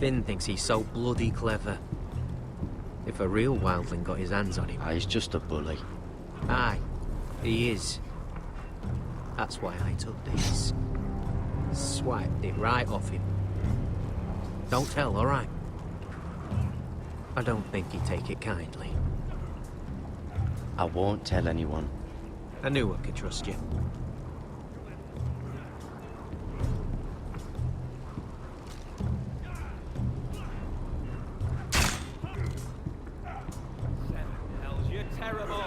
Finn thinks he's so bloody clever. If a real wildling got his hands on him... Ah, he's just a bully. Aye, he is. That's why I took this. Swiped it right off him. Don't tell, alright? I don't think he'd take it kindly. I won't tell anyone. I knew I could trust you. You're terrible.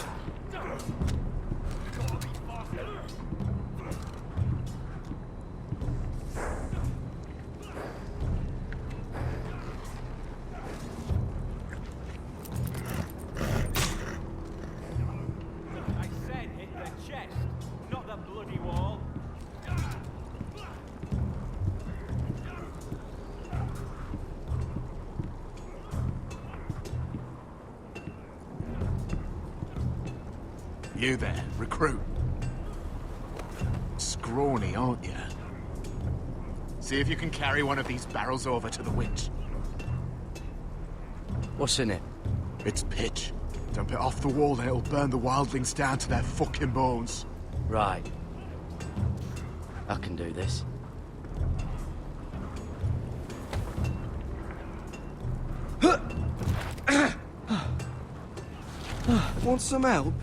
I said hit the chest, not the bloody wall. You there, recruit. Scrawny, aren't you? See if you can carry one of these barrels over to the winch. What's in it? It's pitch. Dump it off the wall and it'll burn the wildlings down to their fucking bones. Right. I can do this. Want some help?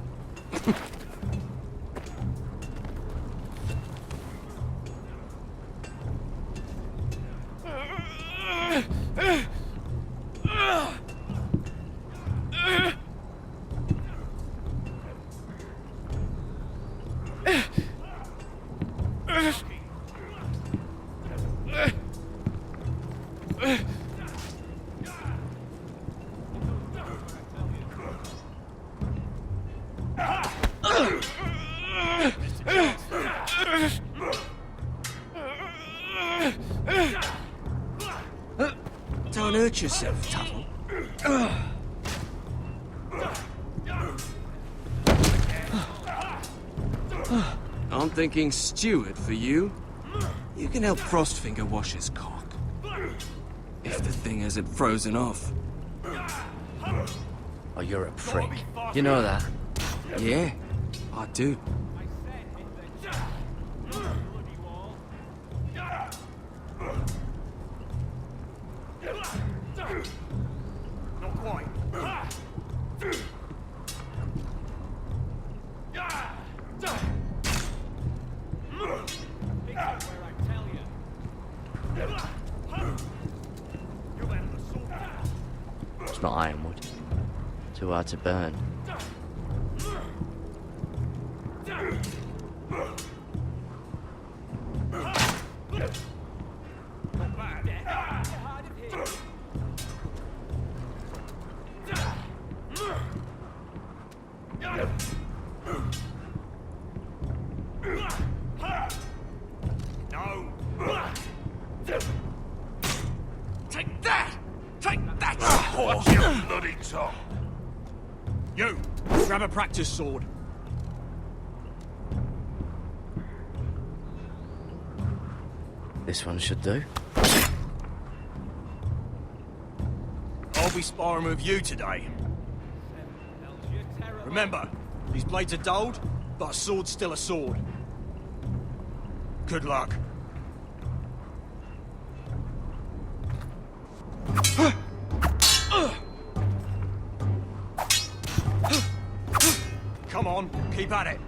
Don't hurt yourself, Tuttle. I'm thinking Stewart for you. You can help Frostfinger wash his cock. If the thing hasn't frozen off. Oh, you're a prick. You know that? Yeah, I do. Not quite. It's not ironwood. Too hard to burn. Take that! Take that! Watch your bloody tongue! You! Grab a practice sword. This one should do. I'll be sparring with you today. Remember, these blades are dulled, but a sword's still a sword. Good luck. Come on, keep at it.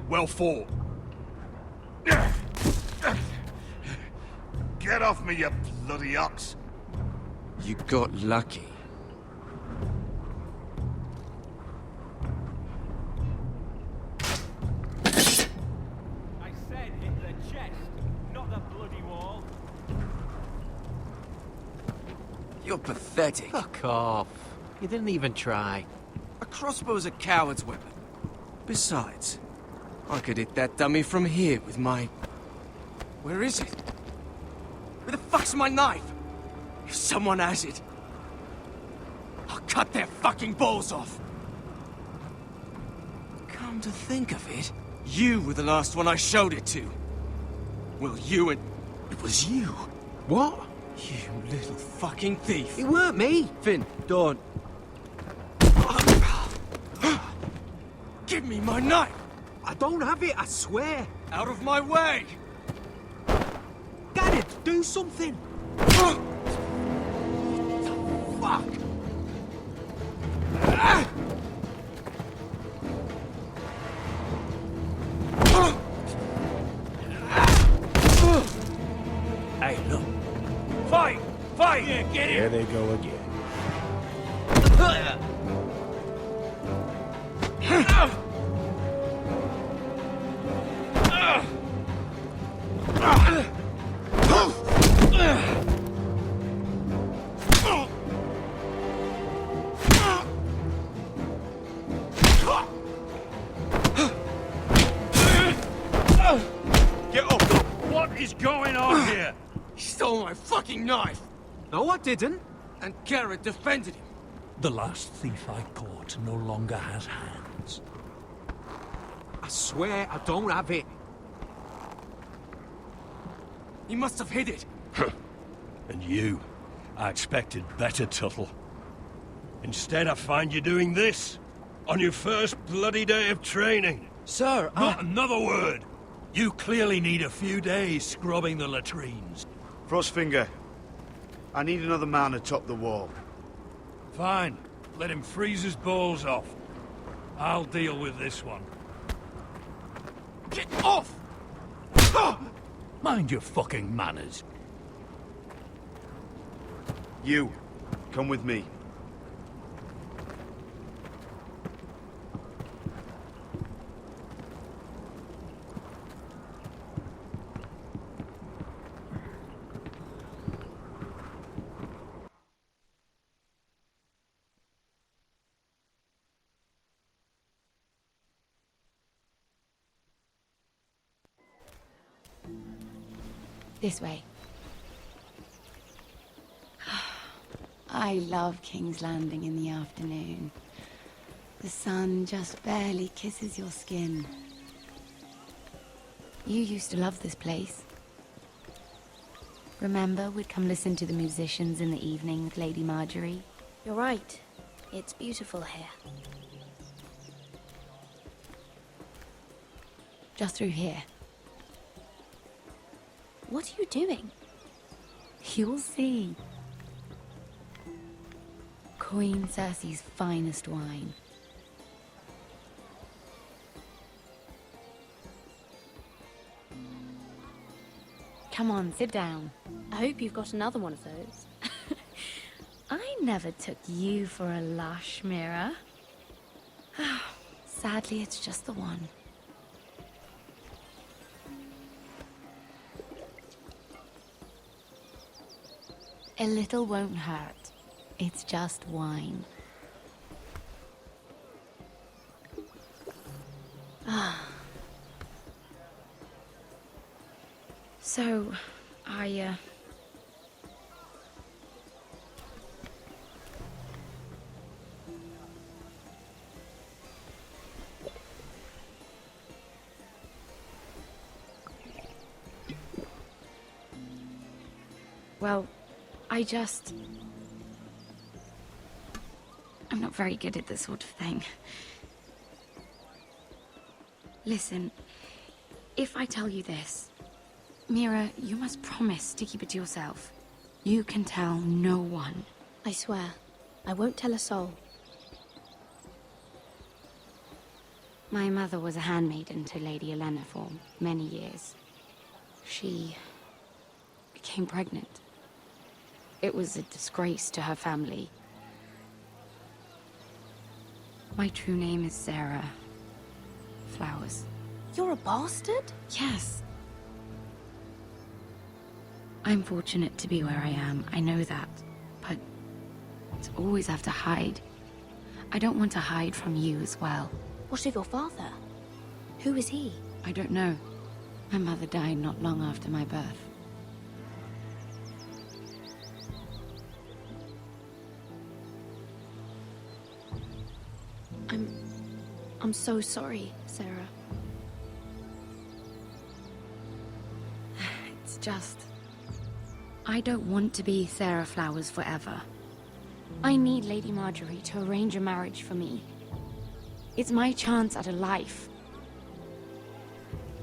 Well fought. Get off me, you bloody ox. You got lucky. I said hit the chest, not the bloody wall. You're pathetic. Fuck off. You didn't even try. A crossbow's a coward's weapon. Besides, I could hit that dummy from here with my... Where is it? Where the fuck's my knife? If someone has it, I'll cut their fucking balls off. Come to think of it, you were the last one I showed it to. Well, you and... It was you. What? You little fucking thief. It weren't me. Finn, don't. Give me my knife! I don't have it, I swear. Out of my way! Garrett, do something. Fuck! Hey, look. Fight! Fight! Yeah, get There they go again. Get up! What is going on here? He stole my fucking knife! No, I didn't. And Garrett defended him. The last thief I caught no longer has hands. I swear I don't have it. He must have hid it. And you? I expected better, Tuttle. Instead, I find you doing this. On your first bloody day of training. Sir, Not another word! You clearly need a few days scrubbing the latrines. Frostfinger, I need another man atop the wall. Fine. Let him freeze his balls off. I'll deal with this one. Get off! Mind your fucking manners. You, come with me. This way. I love King's Landing in the afternoon. The sun just barely kisses your skin. You used to love this place. Remember, we'd come listen to the musicians in the evening with Lady Marjorie? You're right. It's beautiful here. Just through here. What are you doing? You'll see. Queen Cersei's finest wine. Come on, sit down. I hope you've got another one of those. I never took you for a lush, Mira. Sadly, it's just the one. A little won't hurt. It's just wine. So, well, I'm not very good at this sort of thing. Listen, if I tell you this, Mira, you must promise to keep it to yourself. You can tell no one. I swear, I won't tell a soul. My mother was a handmaiden to Lady Olenna for many years. She became pregnant. It was a disgrace to her family. My true name is Sarah Flowers. You're a bastard? Yes. I'm fortunate to be where I am, I know that. But to always have to hide. I don't want to hide from you as well. What of your father? Who is he? I don't know. My mother died not long after my birth. I'm so sorry, Sarah. It's just... I don't want to be Sarah Flowers forever. I need Lady Marjorie to arrange a marriage for me. It's my chance at a life.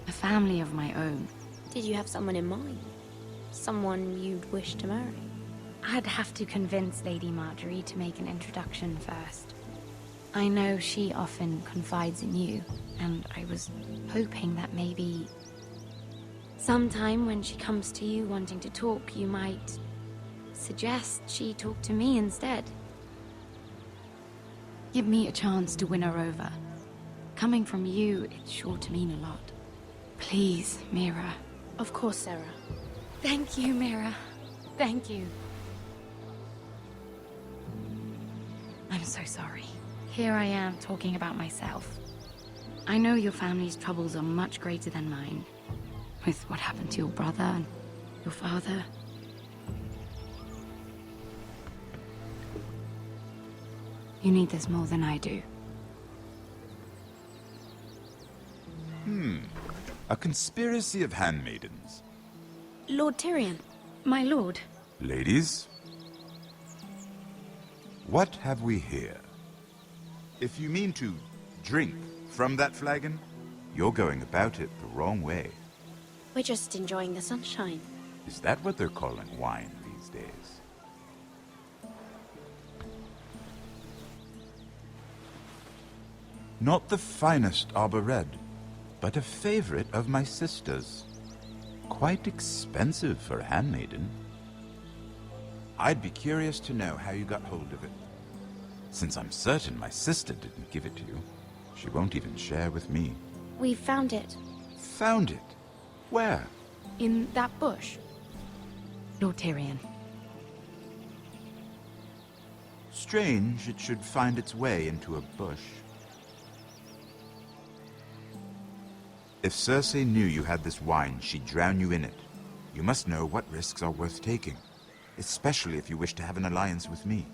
A family of my own. Did you have someone in mind? Someone you'd wish to marry? I'd have to convince Lady Marjorie to make an introduction first. I know she often confides in you, and I was hoping that maybe... sometime when she comes to you wanting to talk, you might suggest she talk to me instead. Give me a chance to win her over. Coming from you, it's sure to mean a lot. Please, Mira. Of course, Sarah. Thank you, Mira. Thank you. I'm so sorry. Here I am talking about myself. I know your family's troubles are much greater than mine. With what happened to your brother and your father. You need this more than I do. A conspiracy of handmaidens. Lord Tyrion. My lord. Ladies, what have we here? If you mean to drink from that flagon, you're going about it the wrong way. We're just enjoying the sunshine. Is that what they're calling wine these days? Not the finest arbor red, but a favorite of my sister's. Quite expensive for a handmaiden. I'd be curious to know how you got hold of it. Since I'm certain my sister didn't give it to you, she won't even share with me. We found it. Found it? Where? In that bush. Lord Tyrion. Strange it should find its way into a bush. If Cersei knew you had this wine, she'd drown you in it. You must know what risks are worth taking, especially if you wish to have an alliance with me.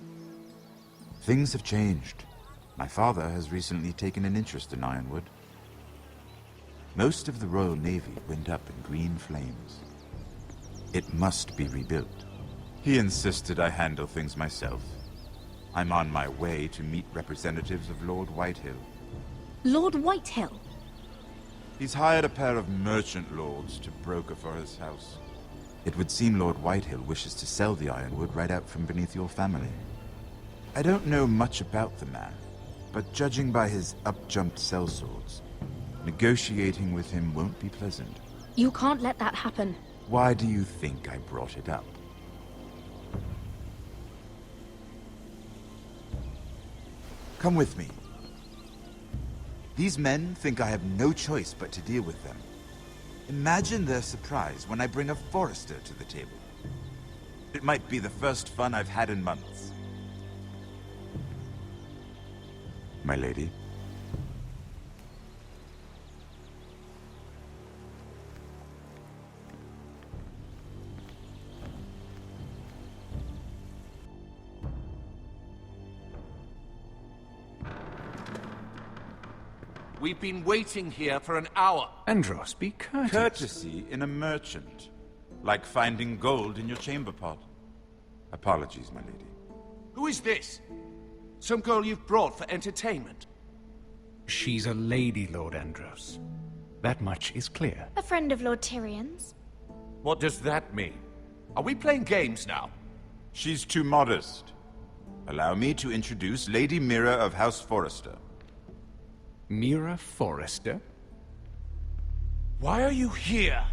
Things have changed. My father has recently taken an interest in Ironwood. Most of the Royal Navy went up in green flames. It must be rebuilt. He insisted I handle things myself. I'm on my way to meet representatives of Lord Whitehill. Lord Whitehill? He's hired a pair of merchant lords to broker for his house. It would seem Lord Whitehill wishes to sell the Ironwood right out from beneath your family. I don't know much about the man, but judging by his up-jumped sellswords, negotiating with him won't be pleasant. You can't let that happen. Why do you think I brought it up? Come with me. These men think I have no choice but to deal with them. Imagine their surprise when I bring a Forrester to the table. It might be the first fun I've had in months. My lady. We've been waiting here for an hour. Andros, be courteous. Courtesy in a merchant. Like finding gold in your chamber pot. Apologies, my lady. Who is this? Some girl you've brought for entertainment? She's a lady, Lord Andros. That much is clear. A friend of Lord Tyrion's. What does that mean? Are we playing games now? She's too modest. Allow me to introduce Lady Mira of House Forrester. Mira Forrester? Why are you here?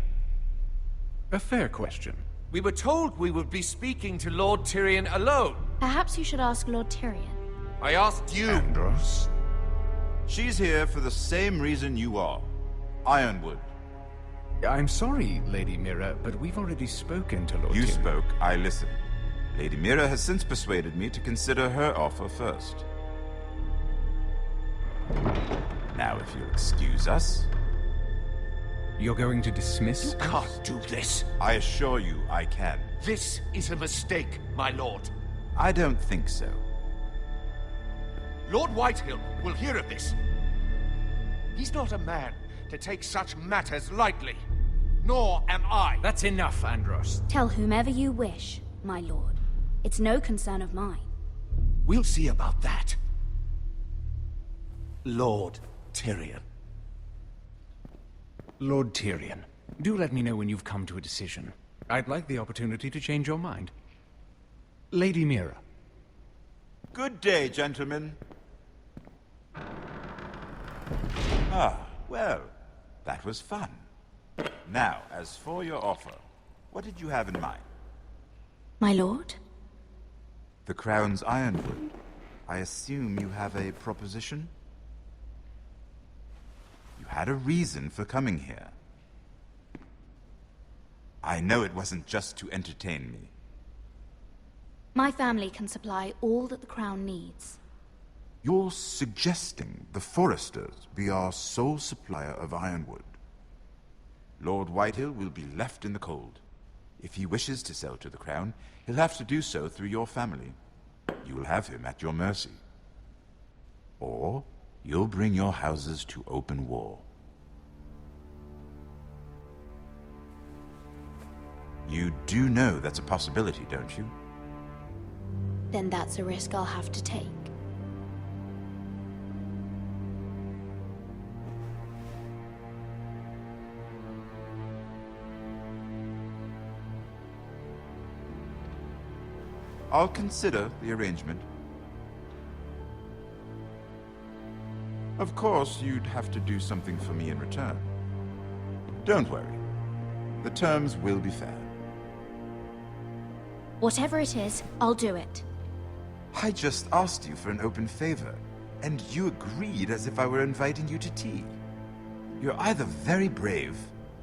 A fair question. We were told we would be speaking to Lord Tyrion alone. Perhaps you should ask Lord Tyrion. I asked you. Andros? She's here for the same reason you are. Ironwood. I'm sorry, Lady Mira, but we've already spoken to Lord You Tyrion. spoke, I listened. Lady Mira has since persuaded me to consider her offer first. Now, if you'll excuse us... You're going to dismiss You can't do this. I assure you I can. This is a mistake, my lord. I don't think so. Lord Whitehill will hear of this. He's not a man to take such matters lightly. Nor am I. That's enough, Andros. Tell whomever you wish, my lord. It's no concern of mine. We'll see about that. Lord Tyrion. Lord Tyrion, do let me know when you've come to a decision. I'd like the opportunity to change your mind. Lady Mira. Good day, gentlemen. Ah, well, that was fun. Now, as for your offer, what did you have in mind? My lord? The Crown's Ironwood. I assume you have a proposition? You had a reason for coming here. I know it wasn't just to entertain me. My family can supply all that the Crown needs. You're suggesting the Foresters be our sole supplier of ironwood. Lord Whitehill will be left in the cold. If he wishes to sell to the Crown, he'll have to do so through your family. You'll have him at your mercy. Or you'll bring your houses to open war. You do know that's a possibility, don't you? Then that's a risk I'll have to take. I'll consider the arrangement. Of course, you'd have to do something for me in return. Don't worry. The terms will be fair. Whatever it is, I'll do it. I just asked you for an open favor, and you agreed as if I were inviting you to tea. You're either very brave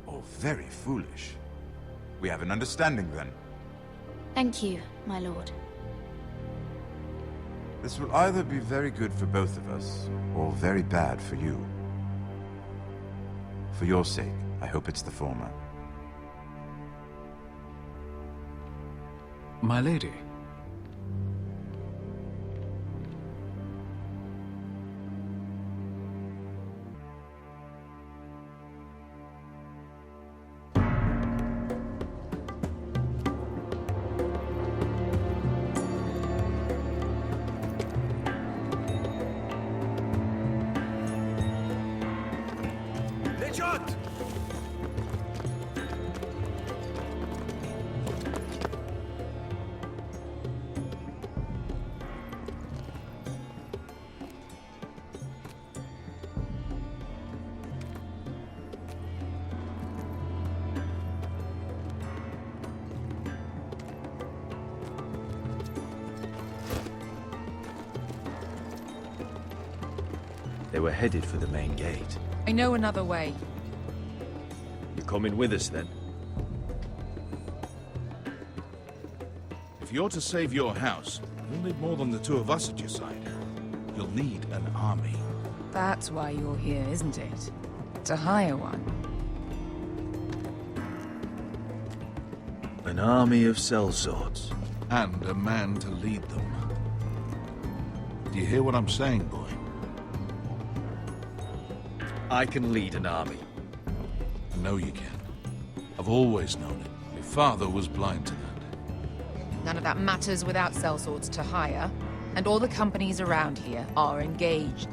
or very foolish. We have an understanding then. Thank you, my lord. This will either be very good for both of us, or very bad for you. For your sake, I hope it's the former. My lady. They were headed for the main gate. I know another way. You're coming with us, then? If you're to save your house, you'll need more than the two of us at your side. You'll need an army. That's why you're here, isn't it? To hire one. An army of sellswords. And a man to lead them. Do you hear what I'm saying, boy? I can lead an army. I know you can. I've always known it. Your father was blind to that. None of that matters without sellswords to hire, and all the companies around here are engaged.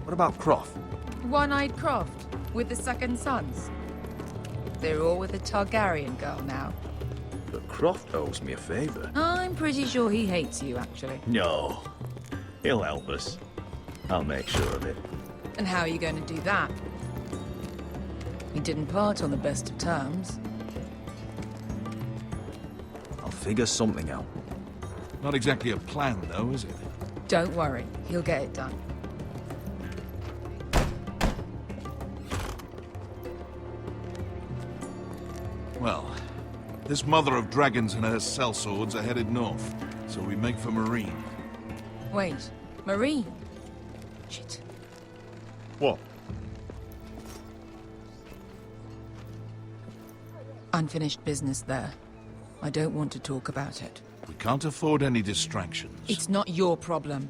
What about Croft? One-eyed Croft, with the second sons. They're all with the Targaryen girl now. But Croft owes me a favor. I'm pretty sure he hates you, actually. No. He'll help us. I'll make sure of it. And how are you going to do that? We didn't part on the best of terms. I'll figure something out. Not exactly a plan, though, is it? Don't worry, he'll get it done. Well, this mother of dragons and her sellswords are headed north, so we make for Marine. Wait, Marine? Shit. What? Unfinished business there. I don't want to talk about it. We can't afford any distractions. It's not your problem.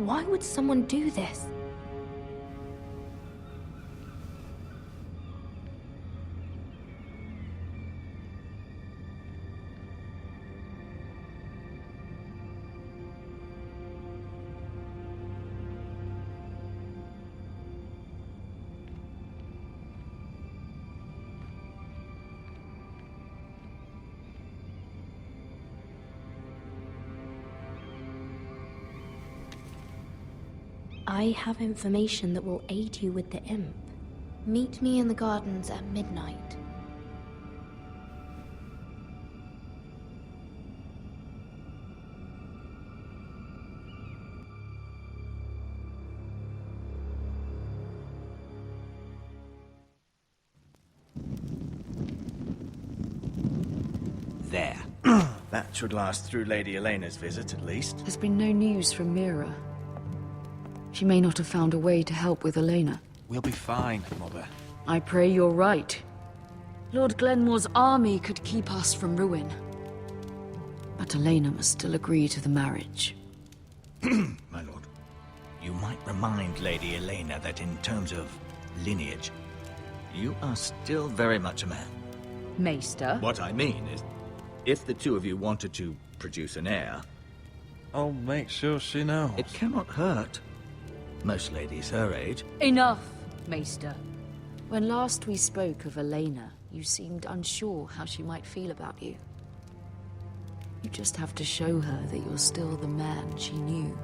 Why would someone do this? I have information that will aid you with the imp. Meet me in the gardens at midnight. There. That should last through Lady Elena's visit, at least. There's been no news from Mira. She may not have found a way to help with Elena. We'll be fine, Mother. I pray you're right. Lord Glenmore's army could keep us from ruin. But Elena must still agree to the marriage. My lord. You might remind Lady Elena that in terms of lineage, you are still very much a man. Maester? What I mean is, if the two of you wanted to produce an heir, I'll make sure she knows. it cannot hurt. Most ladies her age. Enough, Maester. When last we spoke of Elena, you seemed unsure how she might feel about you. You just have to show her that you're still the man she knew.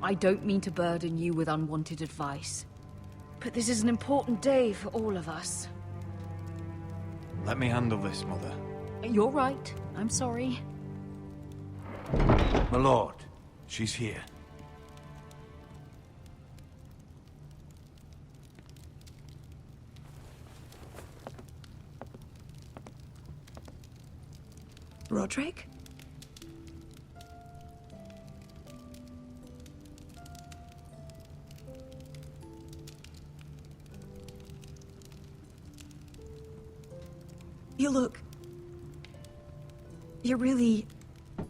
I don't mean to burden you with unwanted advice, but this is an important day for all of us. Let me handle this, Mother. You're right. I'm sorry. My lord, she's here. Roderick? You look... You're really...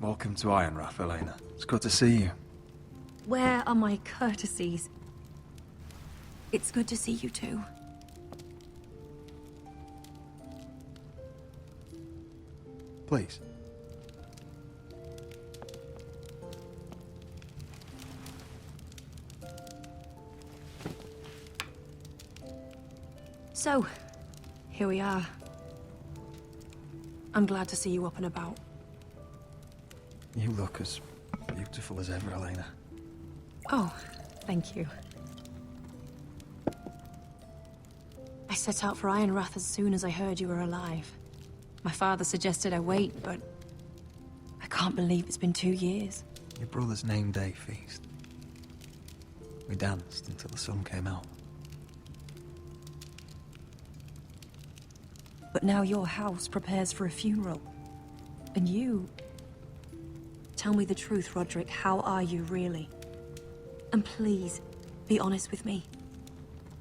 Welcome to Ironrath, Elena. It's good to see you. Where are my courtesies? It's good to see you too. Please. So, here we are. I'm glad to see you up and about. You look as beautiful as ever, Elena. Oh, thank you. I set out for Ironrath as soon as I heard you were alive. My father suggested I wait, but I can't believe it's been 2 years. Your brother's name day feast. We danced until the sun came out. But now your house prepares for a funeral. And you... Tell me the truth, Roderick. How are you, really? And please, be honest with me.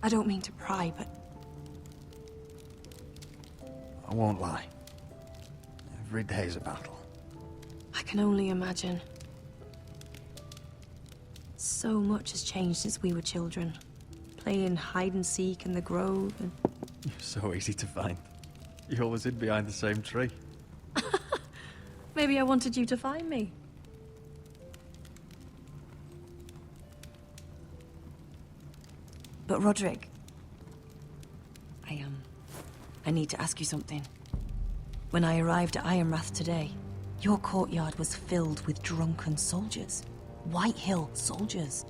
I don't mean to pry, but... I won't lie. Every day's a battle. I can only imagine. So much has changed since we were children. Playing hide-and-seek in the grove and... You're so easy to find. You always hid behind the same tree. Maybe I wanted you to find me. But Roderick... I need to ask you something. When I arrived at Ironrath today, your courtyard was filled with drunken soldiers. White Hill soldiers.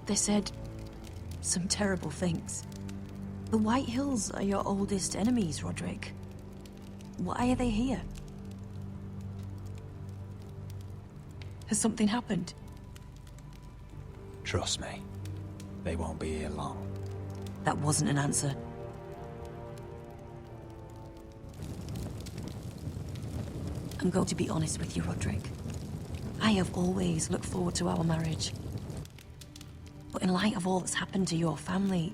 They said some terrible things. The White Hills are your oldest enemies, Roderick. Why are they here? Has something happened? Trust me, they won't be here long. That wasn't an answer. I'm going to be honest with you, Roderick. I have always looked forward to our marriage. But in light of all that's happened to your family...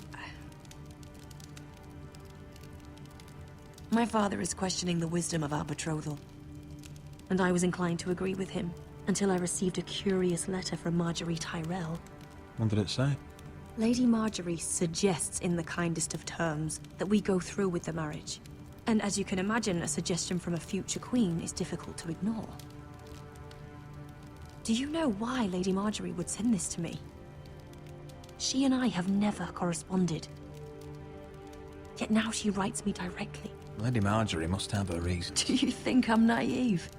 My father is questioning the wisdom of our betrothal. And I was inclined to agree with him until I received a curious letter from Marjorie Tyrell. What did it say? Lady Marjorie suggests in the kindest of terms that we go through with the marriage. And as you can imagine, a suggestion from a future queen is difficult to ignore. Do you know why Lady Marjorie would send this to me? She and I have never corresponded. Yet now she writes me directly. Lady Marjorie must have her reasons. Do you think I'm naive?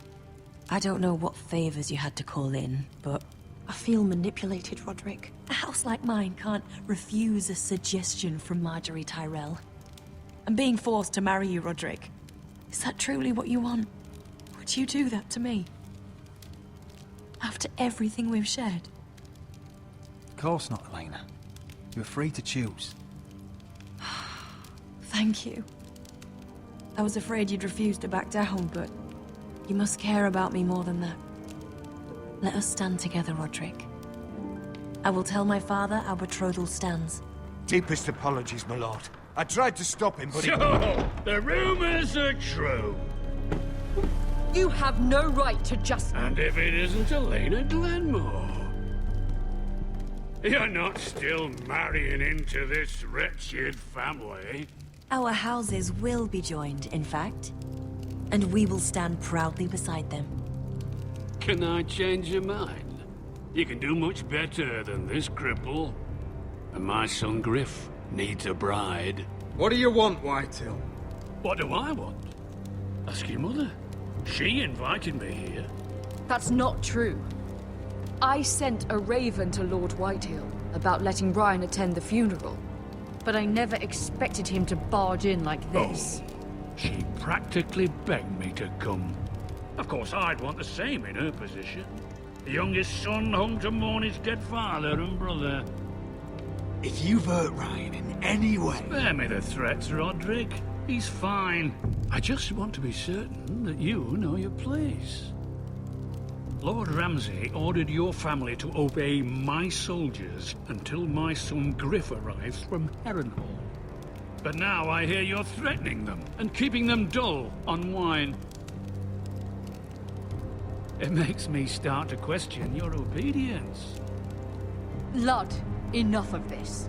I don't know what favors you had to call in, but I feel manipulated, Roderick. A house like mine can't refuse a suggestion from Marjorie Tyrell. I'm being forced to marry you, Roderick. Is that truly what you want? Would you do that to me? After everything we've shared? Of course not, Elena. You're free to choose. Thank you. I was afraid you'd refuse to back down, but you must care about me more than that. Let us stand together, Roderick. I will tell my father our betrothal stands. Deepest apologies, my lord. I tried to stop him, but So, the rumors are true. You have no right to just... And if it isn't Elena Glenmore? You're not still marrying into this wretched family? Our houses will be joined, in fact. And we will stand proudly beside them. Can I change your mind? You can do much better than this cripple. And my son Griff needs a bride. What do you want, Whitetail? What do I want? Ask your mother. She invited me here. That's not true. I sent a raven to Lord Whitehill about letting Brian attend the funeral. But I never expected him to barge in like this. Oh, she practically begged me to come. Of course, I'd want the same in her position. The youngest son home to mourn his dead father and brother. if you've hurt Ryan in any way... Spare me the threats, Roderick. He's fine. I just want to be certain that you know your place. Lord Ramsay ordered your family to obey my soldiers until my son Griff arrives from Harrenhal. But now I hear you're threatening them and keeping them dull on wine. It makes me start to question your obedience. Lud, enough of this.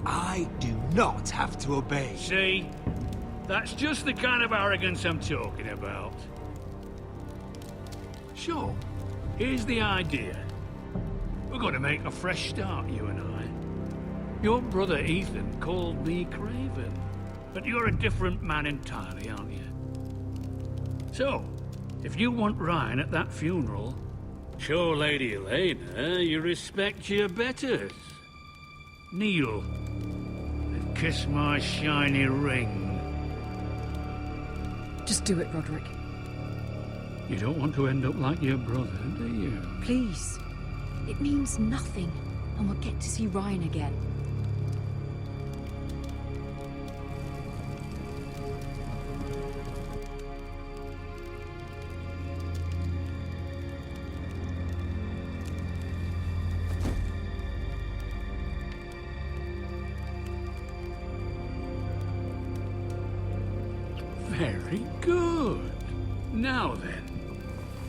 I do not have to obey. See? That's just the kind of arrogance I'm talking about. Sure, here's the idea. We're going to make a fresh start, you and I. Your brother Ethan called me Craven, but you're a different man entirely, aren't you? So, if you want Ryan at that funeral, show Lady Elena you respect your betters. Kneel and kiss my shiny ring. Just do it, Roderick. You don't want to end up like your brother, do you? Please. It means nothing, and we'll get to see Ryan again. Very good. Now then,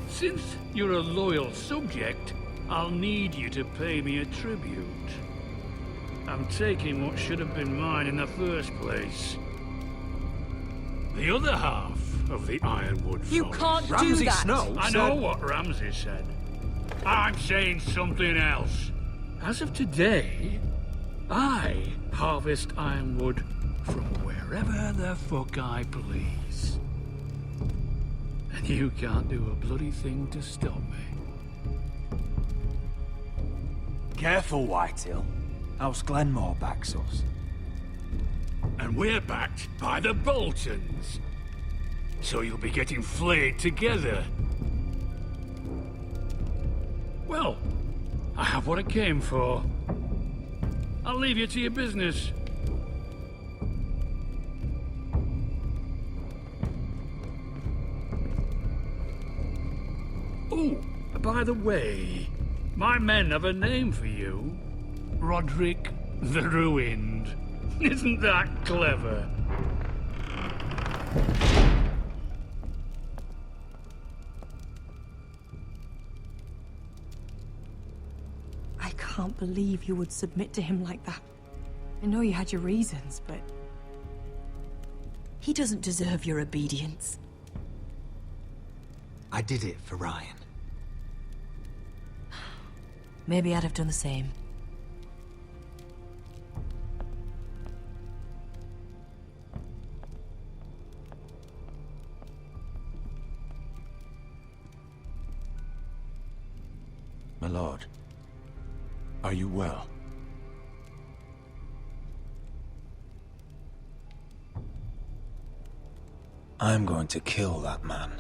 since you're a loyal subject, I'll need you to pay me a tribute. I'm taking what should have been mine in the first place. The other half of the Ironwood You Forest. can't do Ramsay that! Snow I know what Ramsay said. I'm saying something else. As of today, I harvest Ironwood from wherever the fuck I please. And you can't do a bloody thing to stop me. Careful, Whitehill. House Glenmore backs us. And we're backed by the Boltons. So you'll be getting flayed together. Well, I have what I came for. I'll leave you to your business. Oh, by the way, my men have a name for you. Roderick the Ruined. Isn't that clever? can't believe you would submit to him like that. I know you had your reasons, but... he doesn't deserve your obedience. I did it for Ryan. Maybe I'd have done the same. My lord, are you well? I'm going to kill that man.